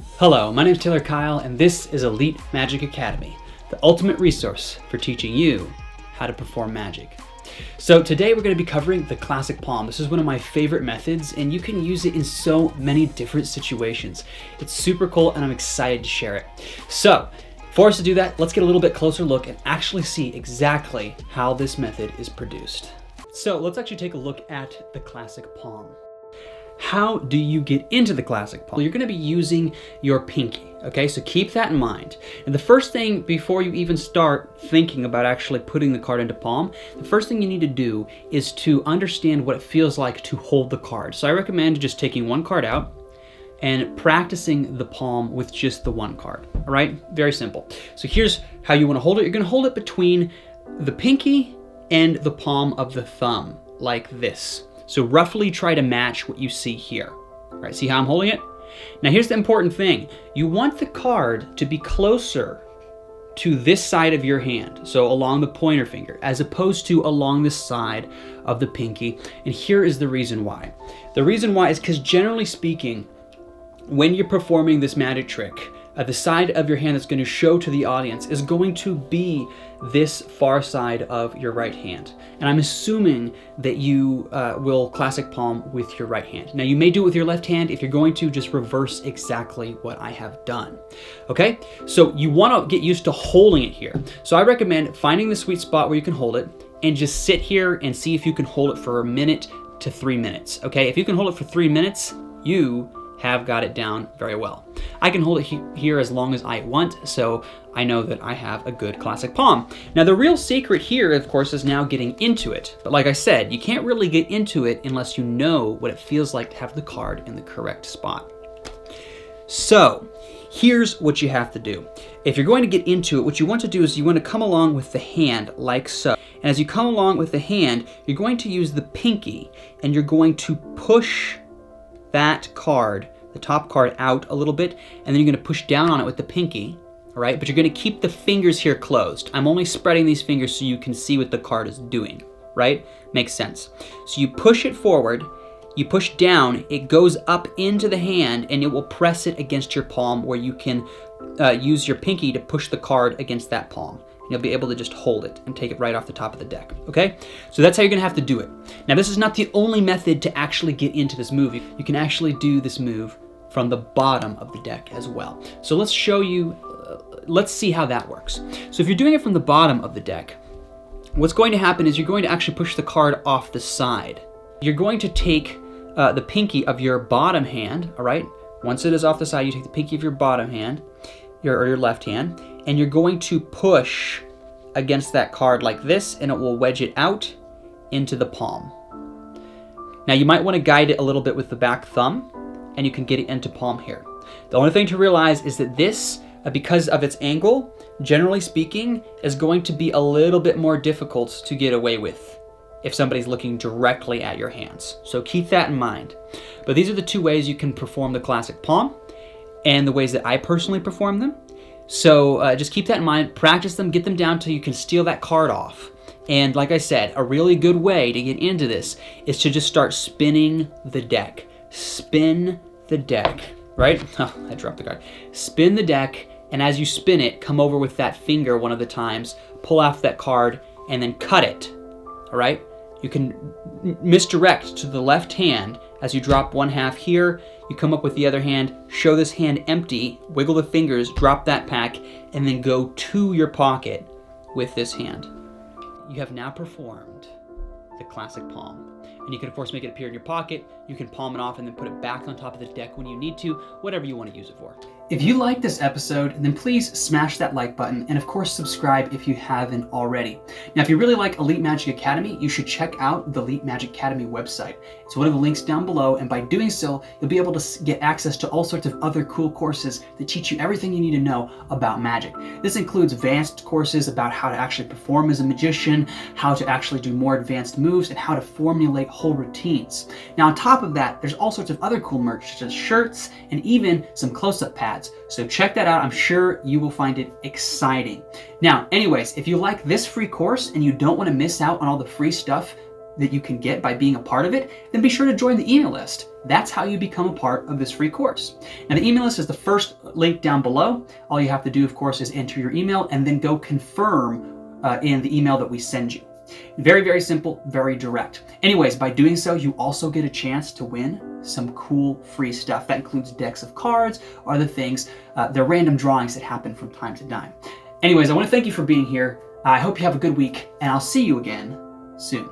Hello, my name is Taylor Kyle, and this is Elite Magic Academy, the ultimate resource for teaching you how to perform magic. So today we're going to be covering the classic palm. This is one of my favorite methods, and you can use it in so many different situations. It's super cool, and I'm excited to share it. So for us to do that, let's get a little bit closer look and actually see exactly how this method is produced. So let's actually take a look at the classic palm. How do you get into the classic palm? You're going to be using your pinky, okay? So keep that in mind. And the first thing, before you even start thinking about actually putting the card into palm, the first thing you need to do is to understand what it feels like to hold the card. So I recommend just taking one card out and practicing the palm with just the one card, all right? Very simple. So here's how you want to hold it. You're going to hold it between the pinky and the palm of the thumb, like this. So roughly try to match what you see here. All right, see how I'm holding it? Now here's the important thing. You want the card to be closer to this side of your hand, so along the pointer finger, as opposed to along the side of the pinky. And here is the reason why. The reason why is because generally speaking, when you're performing this magic trick, the side of your hand that's going to show to the audience is going to be this far side of your right hand. And I'm assuming that you will classic palm with your right hand. Now you may do it with your left hand. If you're going to, just reverse exactly what I have done. Okay, so you want to get used to holding it here. So I recommend finding the sweet spot where you can hold it and just sit here and see if you can hold it for 1 minute to 3 minutes. Okay, if you can hold it for 3 minutes, you have got it down very well. I can hold it here as long as I want, so I know that I have a good classic palm. Now the real secret here, of course, is now getting into it. But like I said, you can't really get into it unless you know what it feels like to have the card in the correct spot. So here's what you have to do. If you're going to get into it, what you want to do is you want to come along with the hand like so. And as you come along with the hand, you're going to use the pinky and you're going to push that card, the top card, out a little bit, and then you're going to push down on it with the pinky, all right? But you're going to keep the fingers here closed. I'm only spreading these fingers so you can see what the card is doing, right? Makes sense. So you push it forward, you push down, it goes up into the hand, and it will press it against your palm where you can use your pinky to push the card against that palm. You'll be able to just hold it and take it right off the top of the deck, okay? So that's how you're gonna have to do it. Now this is not the only method to actually get into this move. You can actually do this move from the bottom of the deck as well. So let's show you, let's see how that works. So if you're doing it from the bottom of the deck, what's going to happen is you're going to actually push the card off the side. You're going to take the pinky of your bottom hand, all right? Once it is off the side, you take the pinky of your bottom hand, or your left hand, and you're going to push against that card like this, and it will wedge it out into the palm. Now you might want to guide it a little bit with the back thumb, and you can get it into palm here. The only thing to realize is that this, because of its angle, generally speaking, is going to be a little bit more difficult to get away with if somebody's looking directly at your hands. So keep that in mind. But these are the two ways you can perform the classic palm, and the ways that I personally perform them. So just keep that in mind, practice them, get them down till you can steal that card off. And like I said, a really good way to get into this is to just start spinning the deck. Spin the deck, right? Oh, I dropped the card. Spin the deck, and as you spin it, come over with that finger one of the times, pull off that card, and then cut it, all right? You can misdirect to the left hand as you drop one half here, you come up with the other hand, show this hand empty, wiggle the fingers, drop that pack, and then go to your pocket with this hand. You have now performed the classic palm. And you can of course make it appear in your pocket, you can palm it off and then put it back on top of the deck when you need to, whatever you want to use it for. If you liked this episode, then please smash that like button and of course subscribe if you haven't already. Now if you really like Elite Magic Academy, you should check out the Elite Magic Academy website. It's one of the links down below, and by doing so, you'll be able to get access to all sorts of other cool courses that teach you everything you need to know about magic. This includes advanced courses about how to actually perform as a magician, how to actually do more advanced moves, and how to formulate whole routines. Now on top of that, there's all sorts of other cool merch, such as shirts and even some close-up pads. So check that out. I'm sure you will find it exciting. Now, anyways, if you like this free course and you don't want to miss out on all the free stuff that you can get by being a part of it, then be sure to join the email list. That's how you become a part of this free course. Now, the email list is the first link down below. All you have to do, of course, is enter your email and then go confirm in the email that we send you. Very, very simple, very direct. Anyways, by doing so, you also get a chance to win some cool free stuff. That includes decks of cards or other things. They're random drawings that happen from time to time. Anyways, I want to thank you for being here. I hope you have a good week, and I'll see you again soon.